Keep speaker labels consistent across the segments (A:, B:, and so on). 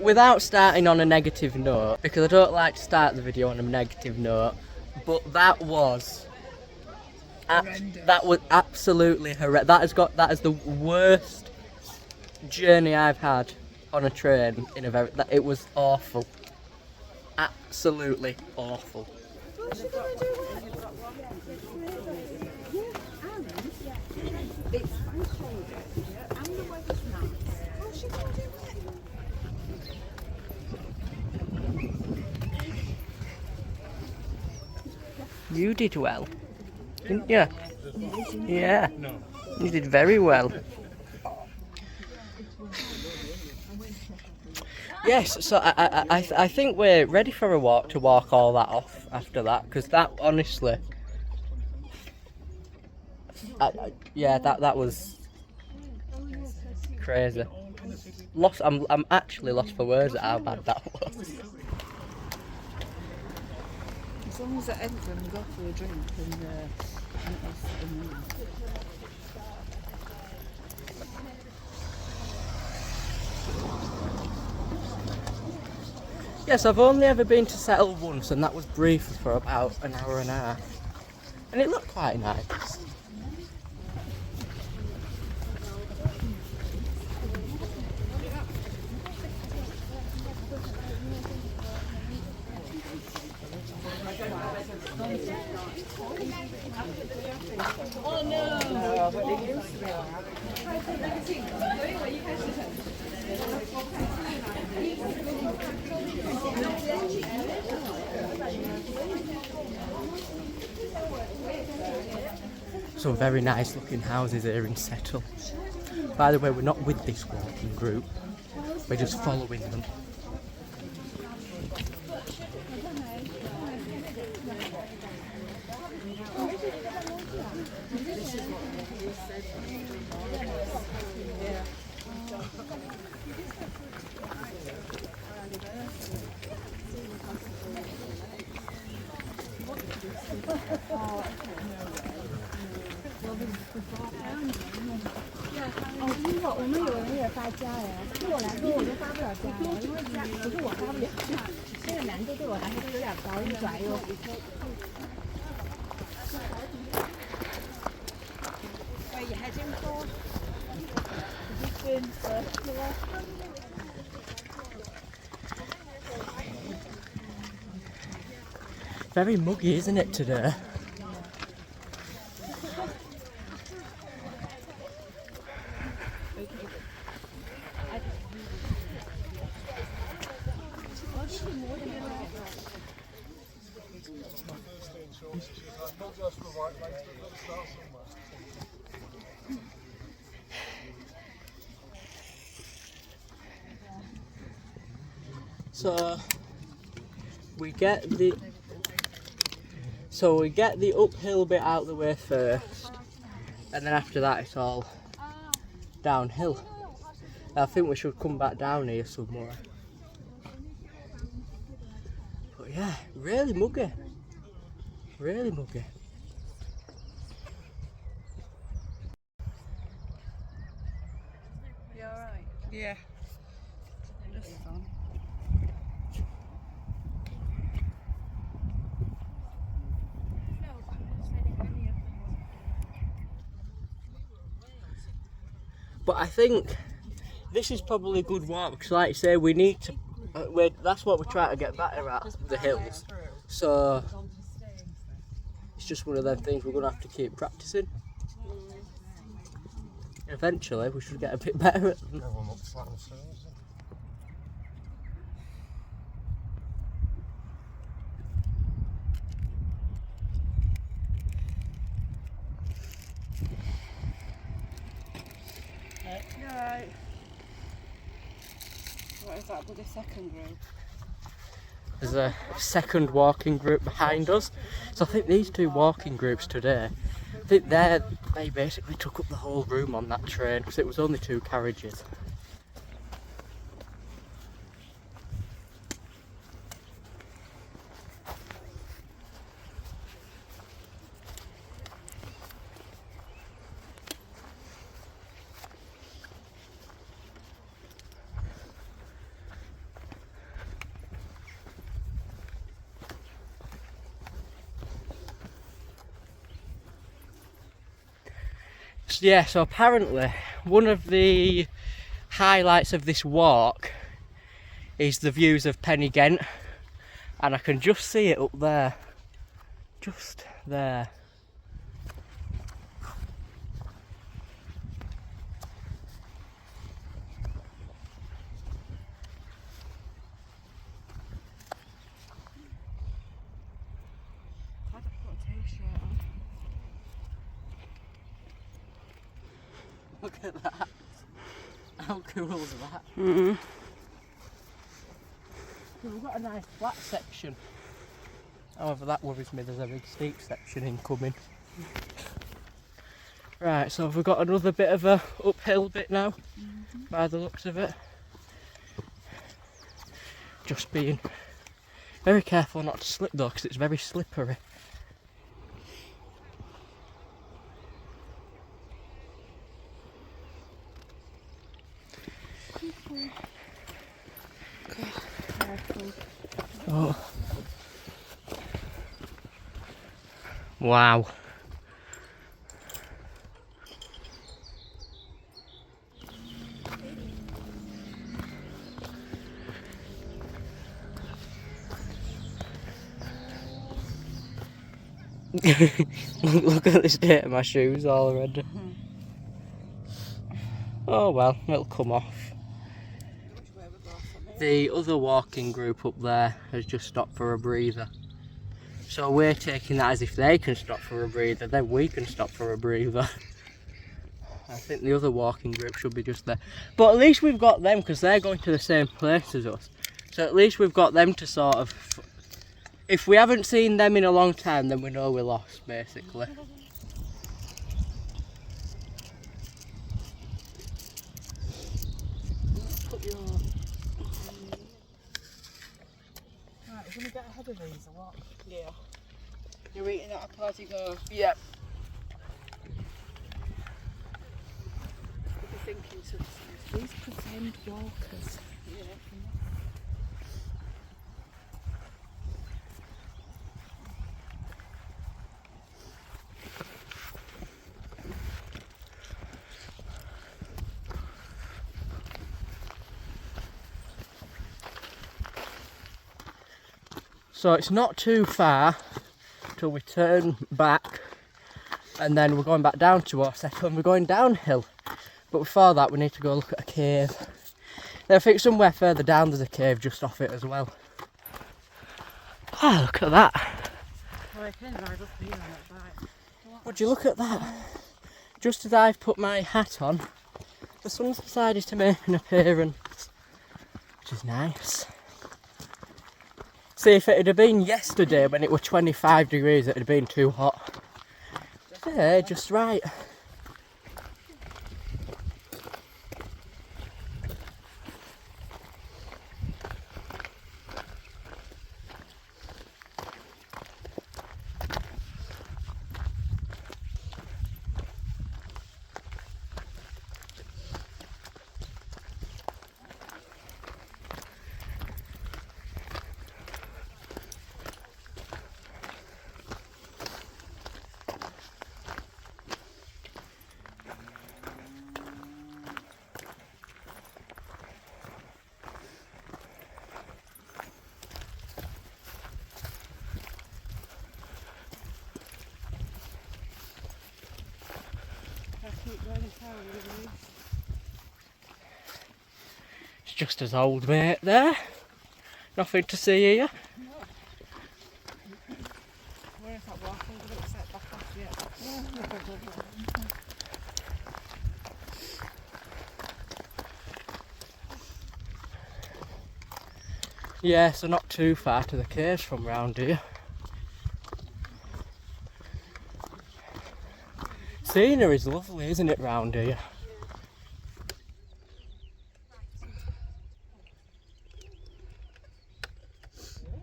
A: without starting on a negative note, because I don't like to start the video on a negative note, but that was absolutely horrendous. That is the worst journey I've had on a train in a very. It was awful, absolutely awful. You did well, didn't you? Yeah, you did very well. Yes, so I think we're ready for a walk to walk all that off after that, because that honestly, that was crazy. I'm actually lost for words at how bad that was.
B: As long as it ends and we go for a drink and
A: Yes, I've only ever been to Settle once, and that was briefly for about an hour and a half. And it looked quite nice.
B: Oh no! But it used to be alright.
A: Some very nice looking houses here in Settle. By the way, we're not with this walking group, we're just following them. Very muggy, isn't it, today? So we get the uphill bit out of the way first, and then after that it's all downhill. I think we should come back down here somewhere. But yeah, really muggy. Really muggy.
B: You alright? Yeah. Just on.
A: But I think this is probably a good walk, because like you say, we need to, that's what we're trying to get better at, the hills. So it's just one of them things we're going to have to keep practicing. Eventually we should get a bit better at them.
B: Alright. What is that, the second group?
A: There's a second walking group behind us. So I think these two walking groups today, I think they basically took up the whole room on that train, because it was only 2 carriages. Yeah, so apparently one of the highlights of this walk is the views of Pen y Ghent, and I can just see it up there, just there. Look at that. How cool is that? Mm-hmm. We've got a nice flat section. However, that worries me, there's a big steep section incoming. Right, so we've got another bit of a uphill bit now, by the looks of it. Just being very careful not to slip though, because it's very slippery. Oh. Wow. Look at the state of my shoes already. Oh well, it'll come off. The other walking group up there has just stopped for a breather. So we're taking that as if they can stop for a breather, then we can stop for a breather. I think the other walking group should be just there. But at least we've got them, because they're going to the same place as us. So at least we've got them to sort of... If we haven't seen them in a long time, then we know we're lost, basically.
B: Right, we're going to get ahead of these or what?
A: Yeah. You're eating at a party go? Yep.
B: We'll be thinking to these pretend walkers. Yeah.
A: So it's not too far till we turn back, and then we're going back down to Orsett and we're going downhill. But before that we need to go look at a cave. Then I think somewhere further down there's a cave just off it as well. Ah, look at that. Would you look at that? Just as I've put my hat on, the sun's decided to make an appearance, which is nice. See, if it had been yesterday when it was 25 degrees, it would have been too hot. Yeah, just right. It's just as old, mate, there. Nothing to see here.
B: Where is that walking? Did it set back off yet?
A: Yeah, so not too far to the caves from round here. Scenery's lovely, isn't it, round here?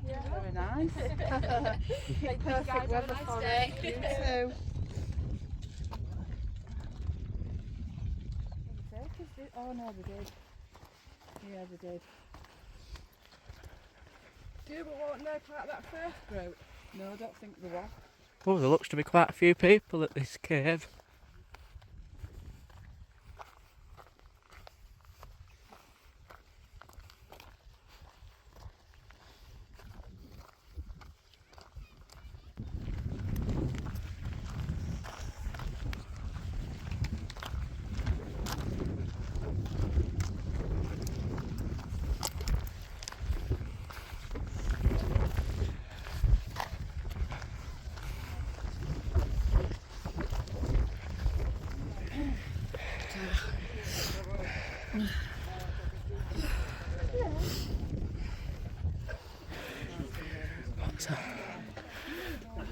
B: Yeah, very nice. Perfect weather for it. You too. Oh no, they did. Yeah, they did. Yeah, but weren't they part of that first group? No, I don't think they were.
A: Oh, there looks to be quite a few people at this cave.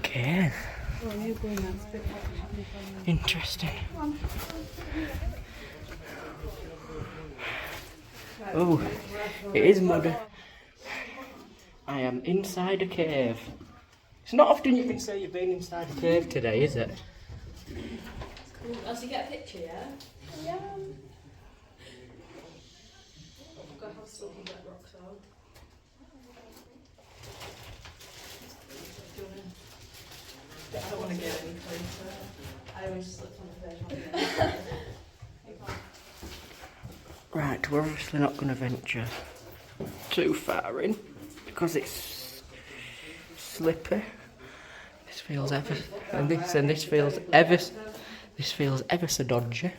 A: Okay. Interesting. Oh, it is muddy. I am inside a cave. It's not often you can say you've been inside a cave today, is it?
C: Oh, so you get a picture, yeah?
B: Yeah.
C: I've got to have some wet rocks out. I don't want to get any closer. I always slip on the version.
A: Right, we're obviously not going to venture too far in because it's slippy. This feels ever, and this feels ever so dodgy.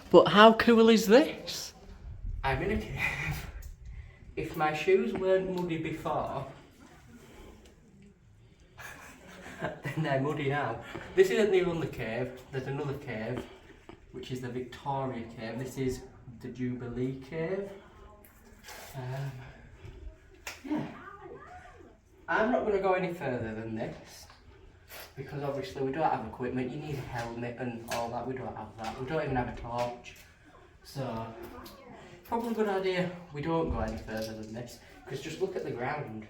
A: But how cool is this? I'm in a cave. If my shoes weren't muddy before, then they're muddy now. This isn't the only cave. There's another cave, which is the Victoria Cave. This is the Jubilee Cave. Yeah. I'm not going to go any further than this because obviously we don't have equipment. You need a helmet and all that. We don't have that. We don't even have a torch. So, probably a good idea we don't go any further than this because just look at the ground.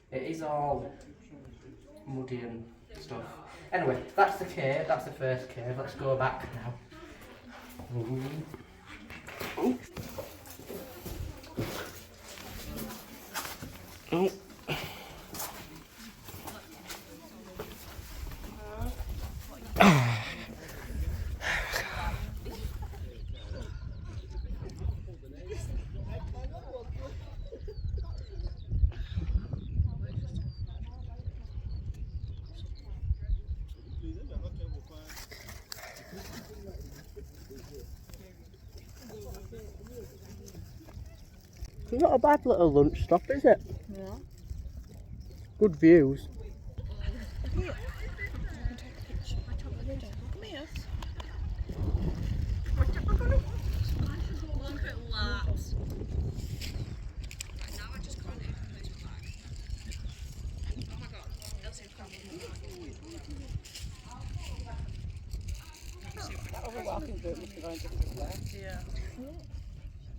A: It is all muddy and stuff. Anyway, that's the cave. That's the first cave. Let's go back now. Ooh. Ooh. Oh. It's not a bad little lunch stop, is it?
B: Yeah.
A: Good views.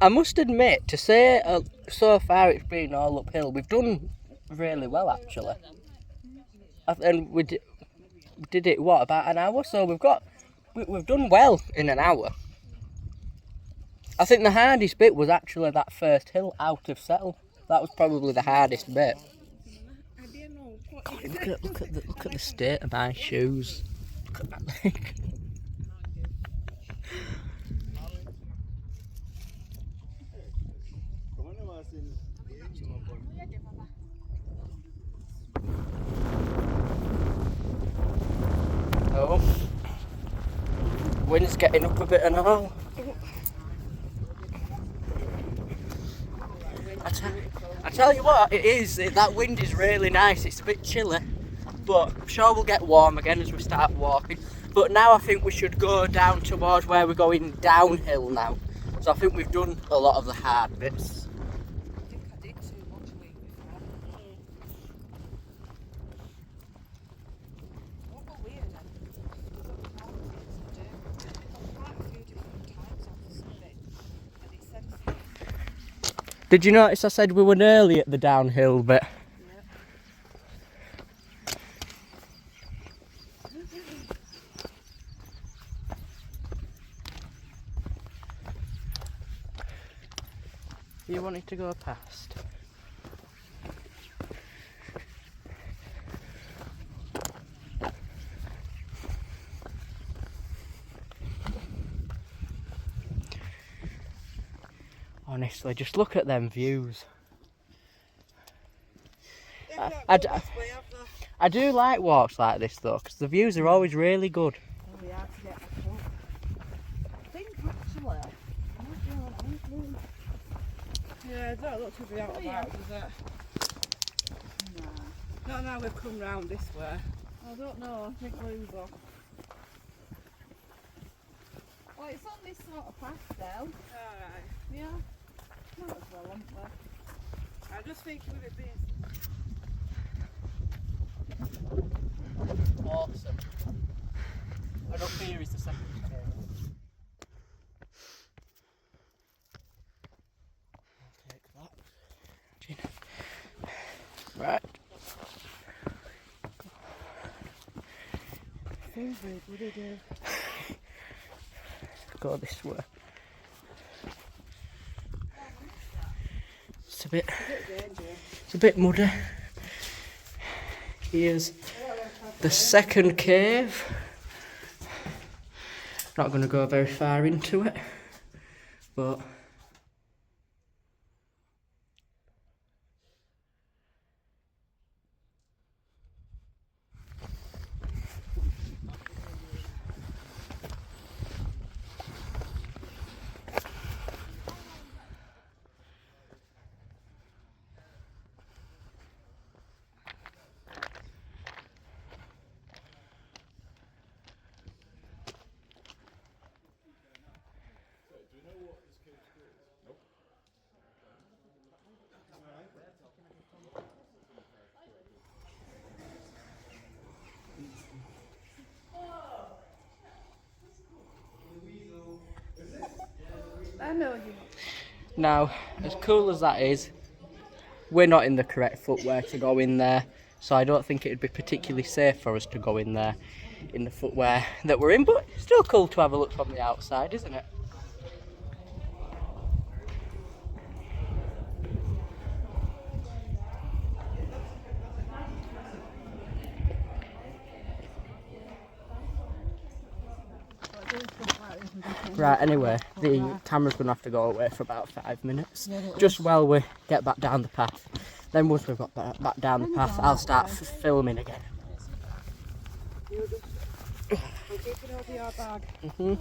A: I must admit, to say so far it's been all uphill, we've done really well actually. And we did it, what, about an hour? So we've done well in an hour. I think the hardest bit was actually that first hill out of Settle. That was probably the hardest bit. God, look at the state of my shoes. Look at that leg. Oh, wind's getting up a bit and all. I tell you what, that wind is really nice. It's a bit chilly, but I'm sure we'll get warm again as we start walking. But now I think we should go down towards where we're going downhill now. So I think we've done a lot of the hard bits. Did you notice I said we were nearly at the downhill bit? You wanted to go past? Honestly, just look at them views. I do like walks like this though, because the views are always really good.
B: Really hard to get up. I think actually, yeah, it don't look to be out of bounds, does it? Nah. Not now we've come round this way. I don't know, I think Lou's off. Well, it's on this sort of path though. Alright. Yeah. Might as well, haven't we? I'm just thinking with it being...
A: Awesome. And up here is the second cave. I'll take that. Right.
B: Seems very good idea.
A: Go this way. It's a bit muddy. Here's the second cave. Not going to go very far into it, but
B: I know you.
A: now, as cool as that is, we're not in the correct footwear to go in there, so I don't think it would be particularly safe for us to go in there in the footwear that we're in, but it's still cool to have a look from the outside, isn't it? Right, anyway, the camera's going to have to go away for about 5 minutes, just while we get back down the path. Then once we've got back down the path, I'll start filming again.
B: I'm keeping over your bag.
A: Mhm.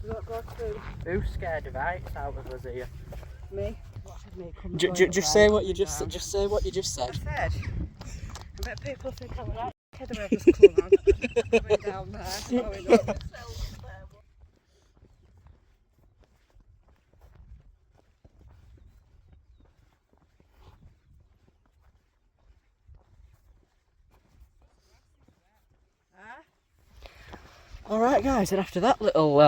B: You don't go through.
A: Who's scared of heights out of us here?
B: Me? Me
A: Just say what you just say what you just said.
B: I said. I bet people think I'm like kid away this club. Going down there, going up.
A: Alright guys, and after that little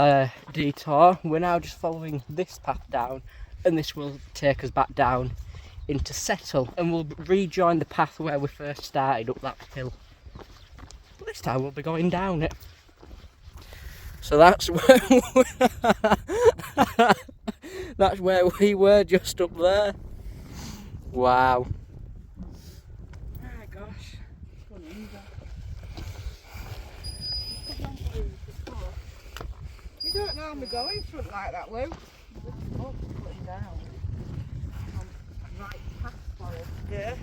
A: detour, we're now just following this path down, and this will take us back down into Settle, and we'll rejoin the path where we first started up that hill. But this time we'll be going down it. So that's where we were, just up there. Wow.
B: Oh my gosh. You don't normally go in front like that, Lou. You're just putting down. Right past for it. Yeah.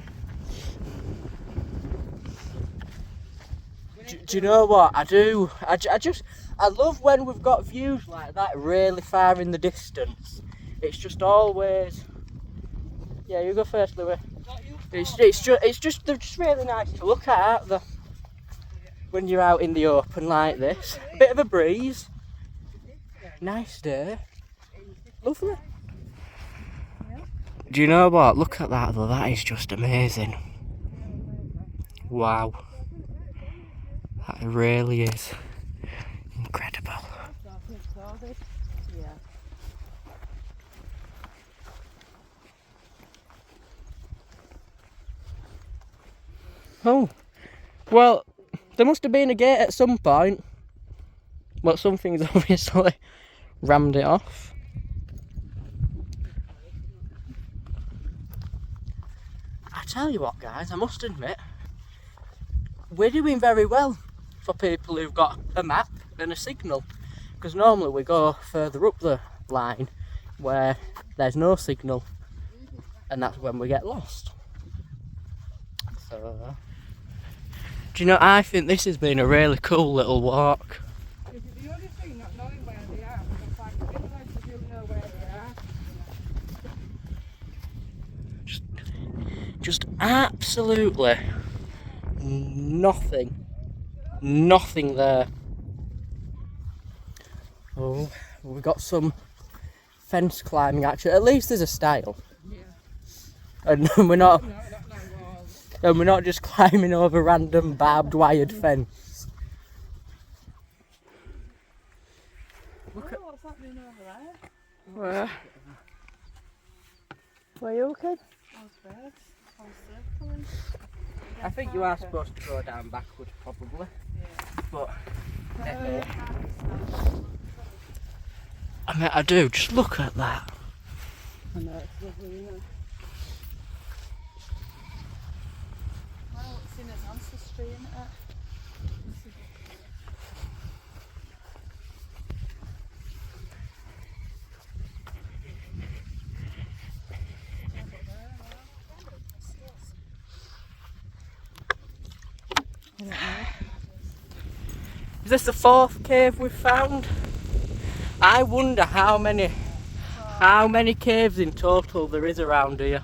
A: Do you know what I do? I love when we've got views like that really far in the distance. It's just always. Yeah, you go first, Louis. It's just they're just really nice to look at, aren't they? When you're out in the open like this, a bit of a breeze. Nice day. Lovely. Do you know what? Look at that though, that is just amazing. Wow. That really is incredible. Oh, well, there must have been a gate at some point, but something's obviously rammed it off. I tell you what guys, I must admit, we're doing very well for people who've got a map and a signal, because normally we go further up the line where there's no signal, and that's when we get lost. So, do you know, I think this has been a really cool little walk.
B: The only thing not knowing where they are, the fact that if you know where they are.
A: Just absolutely nothing there. Oh, we've got some fence climbing action. At least there's a style.
B: Yeah.
A: And we're not
B: No, I don't know walls.
A: and we're not just climbing over random barbed wired fence.
B: Look at what's happening over there.
A: Where? Where are you looking?
B: Those birds. All circling.
A: I think you are supposed to go down backwards probably.
B: Yeah.
A: But I mean, I do, just look at that.
B: I know, it's lovely, isn't it? Wow, it's in his ancestry, isn't it?
A: Is this the 4th cave we've found? I wonder how many caves in total there is around here.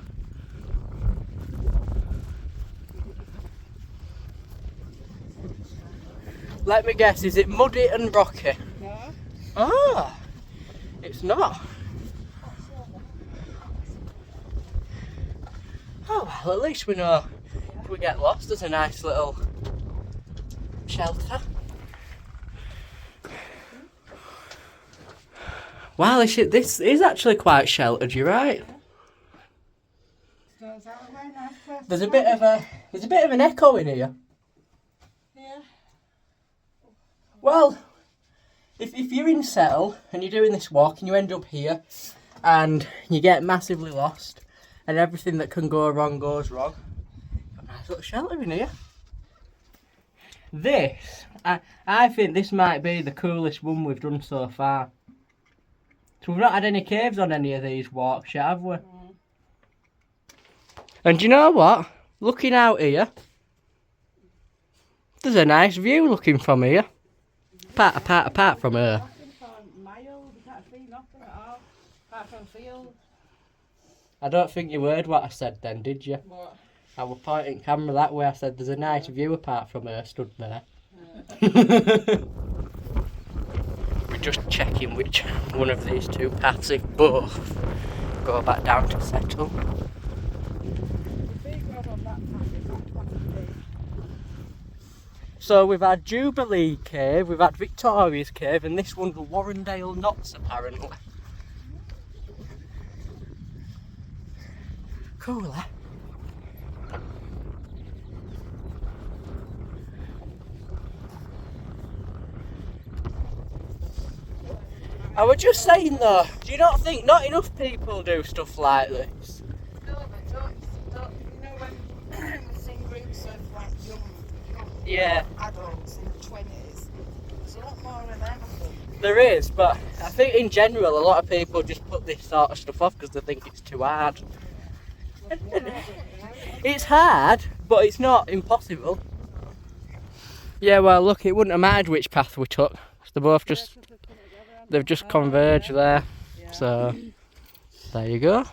A: Let me guess, is it muddy and rocky?
B: No.
A: Ah, it's not. Oh well, at least we know if we get lost there's a nice little shelter. Wow, this is actually quite sheltered, you're right.
B: So is that a very nice place?
A: There's a bit of an echo in here.
B: Yeah.
A: Well, if you're in Settle and you're doing this walk and you end up here and you get massively lost and everything that can go wrong goes wrong, got a nice little shelter in here. This, I think this might be the coolest one we've done so far. So we've not had any caves on any of these walks yet, have we? And do you know what? Looking out here, there's a nice view looking from here. Apart from her.
B: Nothing for miles, you can't see nothing at all. Apart from fields.
A: I don't think you heard what I said then, did you?
B: What?
A: I was pointing camera that way. I said there's a nice view apart from her stood there. We're just checking which one of these two paths, if both, go back down to Settle.
B: The big road on that path is not Clapham Cave.
A: So we've had Jubilee Cave, we've had Victoria's Cave, and this one's Warrendale Knots apparently. Cool, eh? I was just saying though, do you not think not enough people do stuff like this?
B: No, but don't you know when we sing groups of like young
A: Yeah,
B: adults in the 20s, there's a lot more of them, I think.
A: there is, but I think in general a lot of people just put this sort of stuff off because they think it's too hard. It's hard, but it's not impossible. Yeah, well look, it wouldn't have mattered which path we took. They're both just, they've just converged there. So, there you go.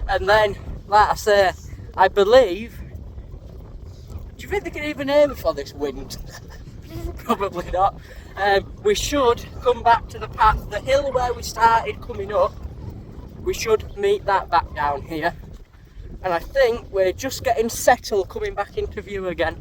A: And then, like I say, I believe, do you think they can even aim for this wind? Probably not. We should come back to the path, the hill where we started coming up. We should meet that back down here. And I think we're just getting Settle coming back into view again.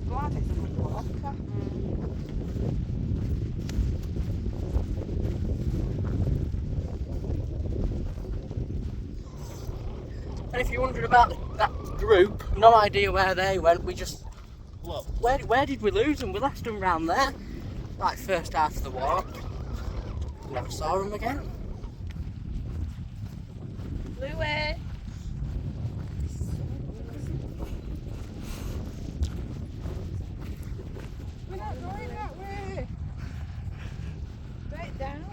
B: Glad it's a good walker.
A: And if you're wondering about that group, no idea where they went. We just, look, where did we lose them? We left them round there, like first half of the walk. Never saw them again.
B: Louis! We're not going that way. Straight down.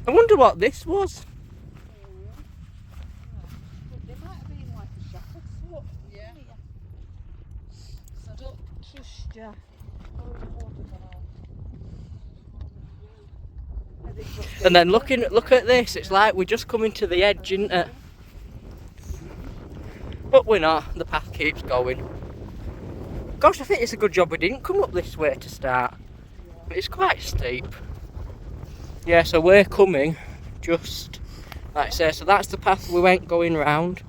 A: I wonder what this was.
B: It might have been like a shepherd's hut. Yeah. So I don't trust you.
A: And then look at this, it's like we're just coming to the edge, isn't it? But we're not, the path keeps going. Gosh, I think it's a good job we didn't come up this way to start. It's quite steep. Yeah, so we're coming just, like I say, so that's the path we went going round.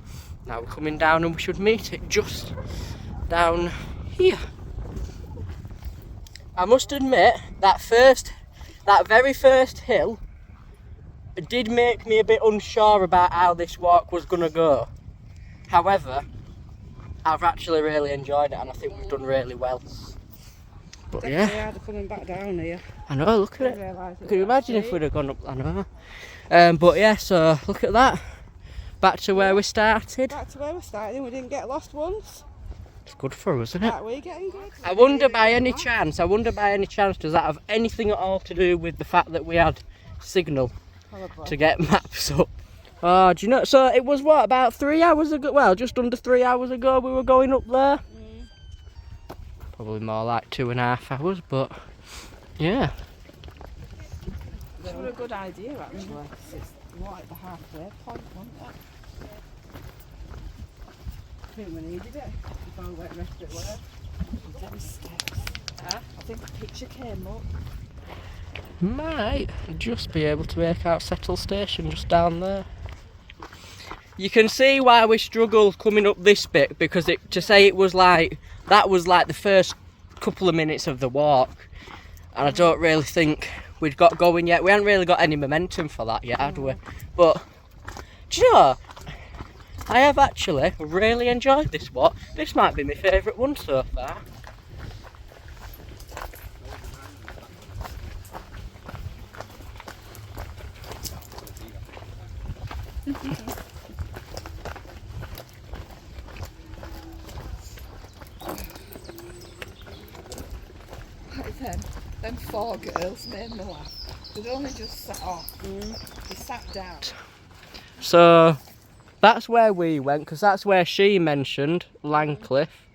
A: Now we're coming down and we should meet it just down here. I must admit, that very first hill did make me a bit unsure about how this walk was going to go. However, I've actually really enjoyed it and I think we've done really well. But
B: Definitely
A: yeah,
B: harder coming back down here.
A: I know, look at
B: I
A: it.
B: realised
A: Can you
B: it
A: imagine
B: was
A: if we'd have gone up? I know. But yeah, so look at that. Back to where we started.
B: back to where we started. We didn't get lost once.
A: It's good for us, isn't it?
B: Are we getting good?
A: I wonder by any chance, does that have anything at all to do with the fact that we had signal
B: Probably.
A: to get maps up? Oh, do you know? So it was what, about 3 hours ago? Well, just under 3 hours ago we were going up there. Probably more like 2.5 hours, but yeah.
B: It was a good idea actually. 'Cause it's right at the halfway point, wasn't it? I think we needed it. If I went rest at work. Them steps. I think the picture came up.
A: Might just be able to make out Settle Station just down there. You can see why we struggled coming up this bit, because that was like the first couple of minutes of the walk, and I don't really think we'd got going yet. We hadn't really got any momentum for that yet, had we? But do you know, I have actually really enjoyed this walk. This might be my favourite one so far.
B: Them 4 girls made me laugh. They'd only just sat off. They sat down.
A: So that's where we went, because that's where she mentioned Langcliffe.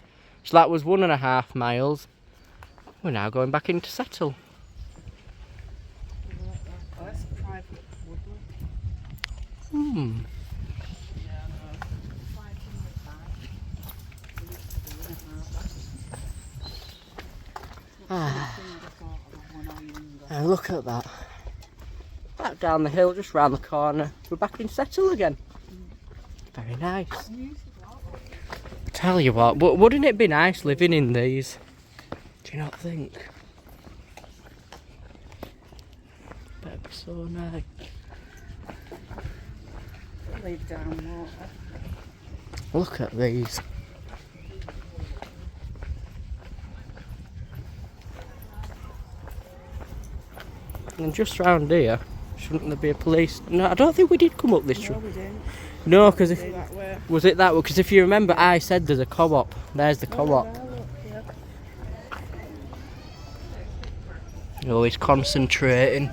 A: So that was 1.5 miles. We're now going back into Settle.
B: Oh, that's a private woodland.
A: And look at that. Back down the hill, just round the corner. We're back in Settle again. Very nice. Tell you what, wouldn't it be nice living in these? Do you not think? That'd be so nice.
B: Leave down water.
A: Look at these. And just round here, shouldn't there be a police? No, I don't think we did come up this
B: No,
A: road.
B: we didn't.
A: No, because if
B: Go that way.
A: was it that way? Because if you remember, I said there's a co-op. There's the co-op. Oh, he's concentrating.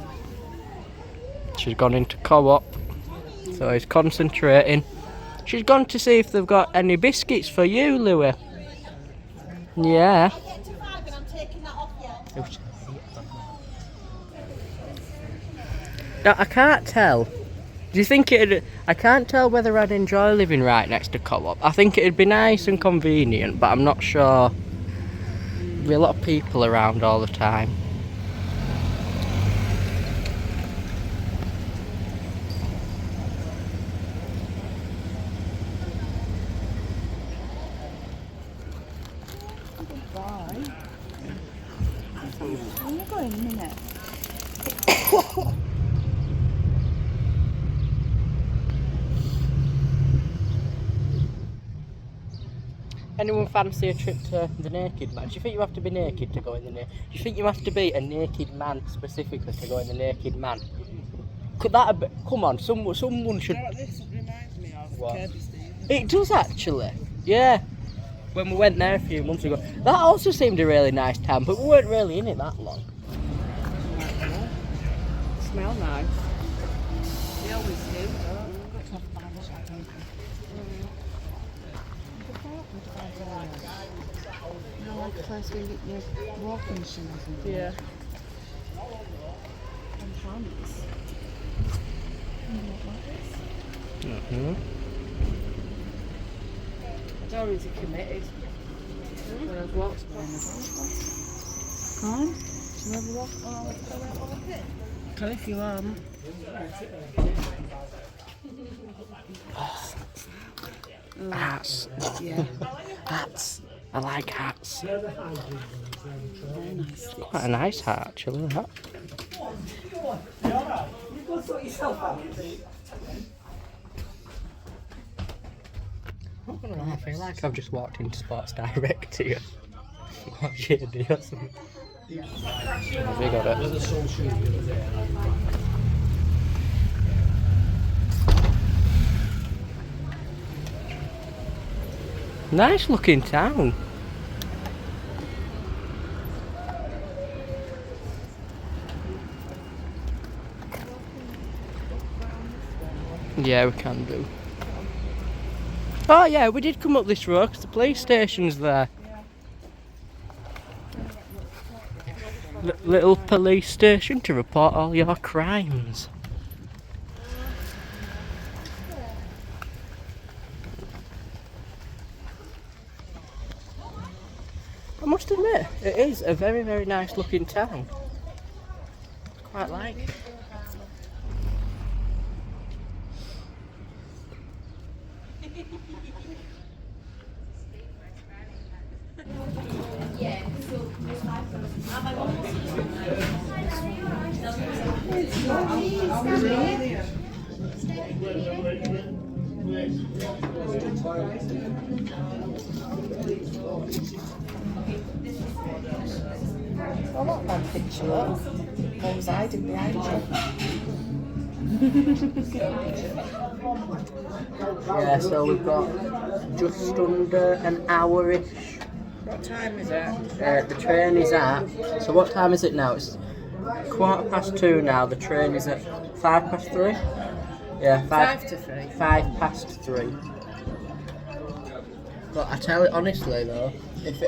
A: She's gone into co-op, so he's concentrating. She's gone to see if they've got any biscuits for you, Louis. Yeah. Now, I can't tell. Do you think it'd... I can't tell whether I'd enjoy living right next to co-op. I think it'd be nice and convenient, but I'm not sure. There'd be a lot of people around all the time.
B: Bye. I'm not going in a minute.
A: Anyone fancy a trip to the Naked Man? Do you think you have to be naked to go in the Naked? Do you think you have to be a naked man specifically to go in the Naked Man? Could that have been... Come on, someone should...
B: You know what this reminds me of?
A: What?
B: Kirby Stevens.
A: It does actually. Yeah. When we went there a few months ago. That also seemed a really nice town, but we weren't really in it that long.
B: Smell nice. They always do.
C: Like a place where you get your walking shoes and
B: Yeah.
C: pants.
A: Mm-hmm.
B: Dorothy's committed. When I was walked
C: Come on. Do you ever walk?
B: Can if you want.
A: Hats.
C: Yeah.
A: Hats. I like hats.
C: Very nice.
A: Quite a nice hat, actually, that. I feel like I've just walked into Sports Direct here. Watch it, do something. Have we got it? Nice looking town. Yeah, we can do. Oh yeah, we did come up this road because the police station's there. Little police station to report all your crimes. I must admit, it is a very, very nice looking town. Quite like it.
B: I like that picture, look. Mum's hiding behind you.
A: Yeah, so we've got just under an hour-ish.
B: What time is it?
A: The train is at. So what time is it now? It's 2:15 now. The train is at 3:05. Yeah,
B: 5 to 3.
A: 3:05. But I tell it honestly though, if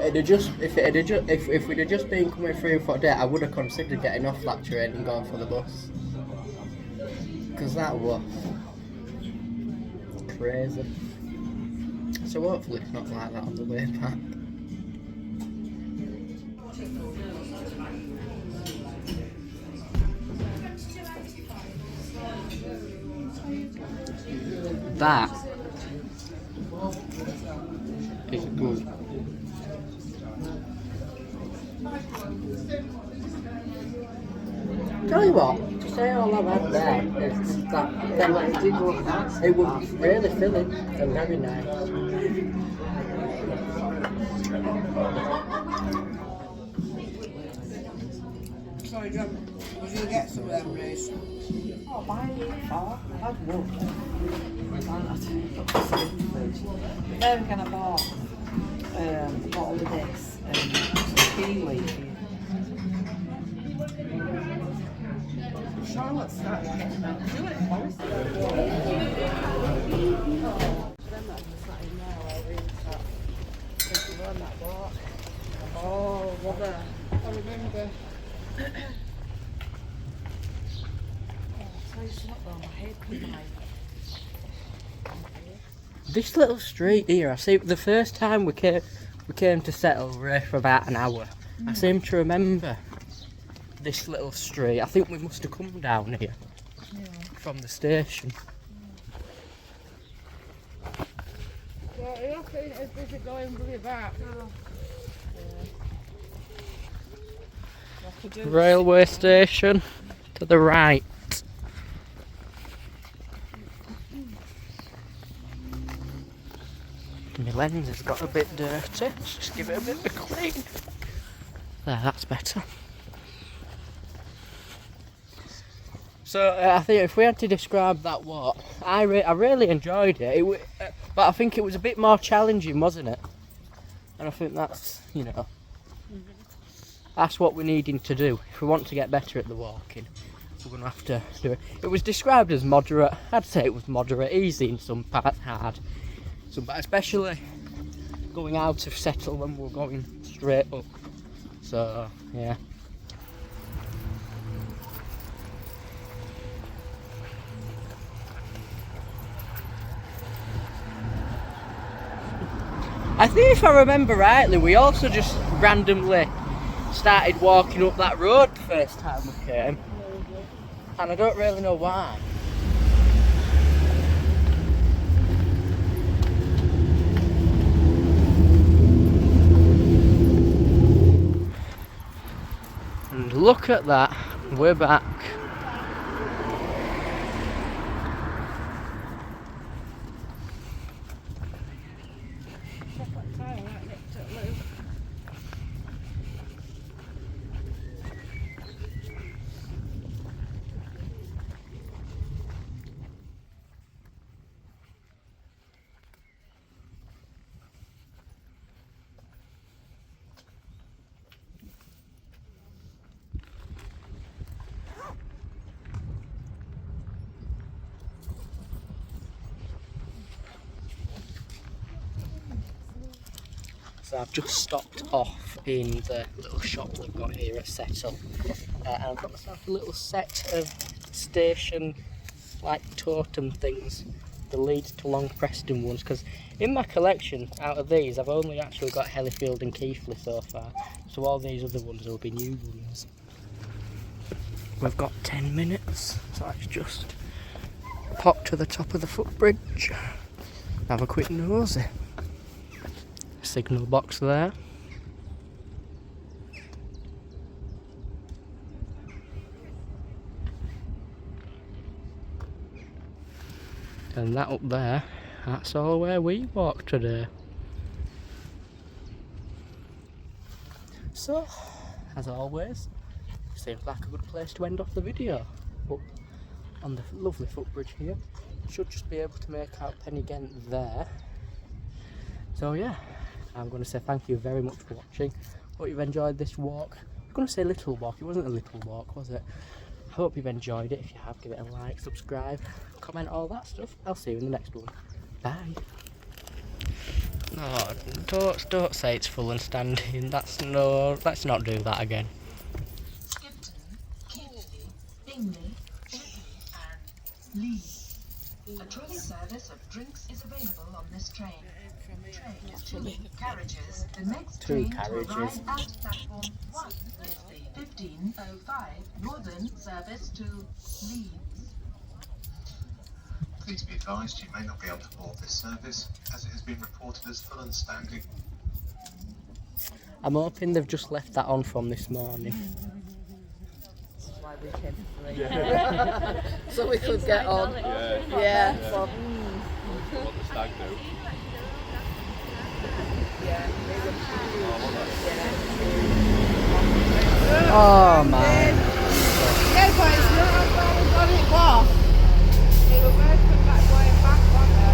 A: we'd have just been coming through for a day, I would have considered getting off that train and going for the bus. Because that was crazy. So hopefully it's not like that on the way back. That is good. Tell you what, to say all I've had there is that it was really filling and very nice.
B: Sorry, John. Was you going to get some of them, Reese? Oh, buy it for. I've had one. They're going to buy a bottle of this kiwi. Charlotte's starting to get them. Do it for Oh, rubber. I remember.
A: This little street here, I see the first time we came to Settle for about an hour. I seem to remember this little street. I think we must have come down here from the station.
B: Well, you're not feeling as busy going really back.
A: Railway station to the right. My lens has got a bit dirty. Let's just give it a bit of a clean. There, that's better. So I think if we had to describe that walk, I really enjoyed it. But I think it was a bit more challenging, wasn't it? And I think that's, you know, that's what we're needing to do if we want to get better at the walking. we're going to have to do it. It was described as moderate. I'd say it was moderate, easy in some parts, hard. But especially going out of Settle when we're going straight up. So, yeah. I think if I remember rightly, we also just randomly started walking up that road the first time we came. And I don't really know why. And look at that, we're back. So I've just stopped off in the little shop they've got here at Settle, and I've got myself a little set of station like totem things, the Leeds to Long Preston ones, because in my collection out of these I've only actually got Hellifield and Keighley so far, so all these other ones will be new ones. We've got 10 minutes, so let's just pop to the top of the footbridge, have a quick nosy. Signal box there. And that up there, that's all where we walked today. So, as always, seems like a good place to end off the video. Up on the lovely footbridge here. Should just be able to make out Pen y Ghent there. So yeah, I'm going to say thank you very much for watching. Hope you've enjoyed this walk. I'm going to say little walk, it wasn't a little walk, was it? I hope you've enjoyed it. If you have, give it a like, subscribe, comment, all that stuff. I'll see you in the next one. Bye. No, don't say it's full and standing. Let's not do that again.
D: Skipton, Keighley, Bingley, and Leeds. A trolley service of drinks is available on this train. Train is 2 carriages. The next
A: Two
D: train
A: carriages.
D: to arrive at platform 1 is the 15:05 Northern service to Leeds.
E: Please be advised you may not be able to board this service as it has been reported as full and standing.
A: I'm hoping they've just left that on from this morning.
B: That's why we came for 3. So we could get on. Yeah. Well,
F: What the stag do?
A: Oh man.
B: yeah, but it's not how far we got it off. They were working back, going back, weren't they?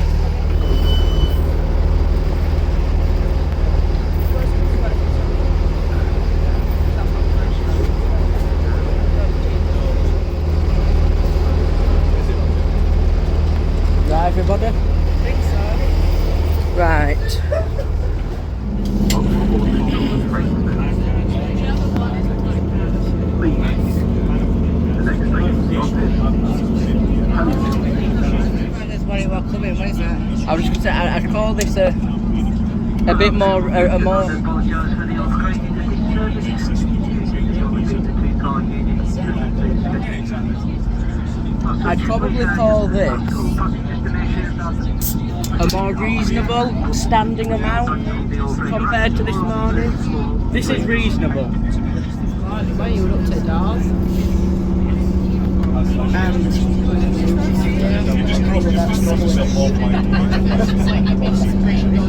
A: Right, everybody?
B: I think so.
A: Right.
B: There's one who are coming, what is that?
A: I was just gonna say, I'd call this a bit more, a more... I'd probably call this a more reasonable standing amount compared to this morning. This is reasonable.
B: Well, you were up to the doors.
F: You just cross yourself off, mate.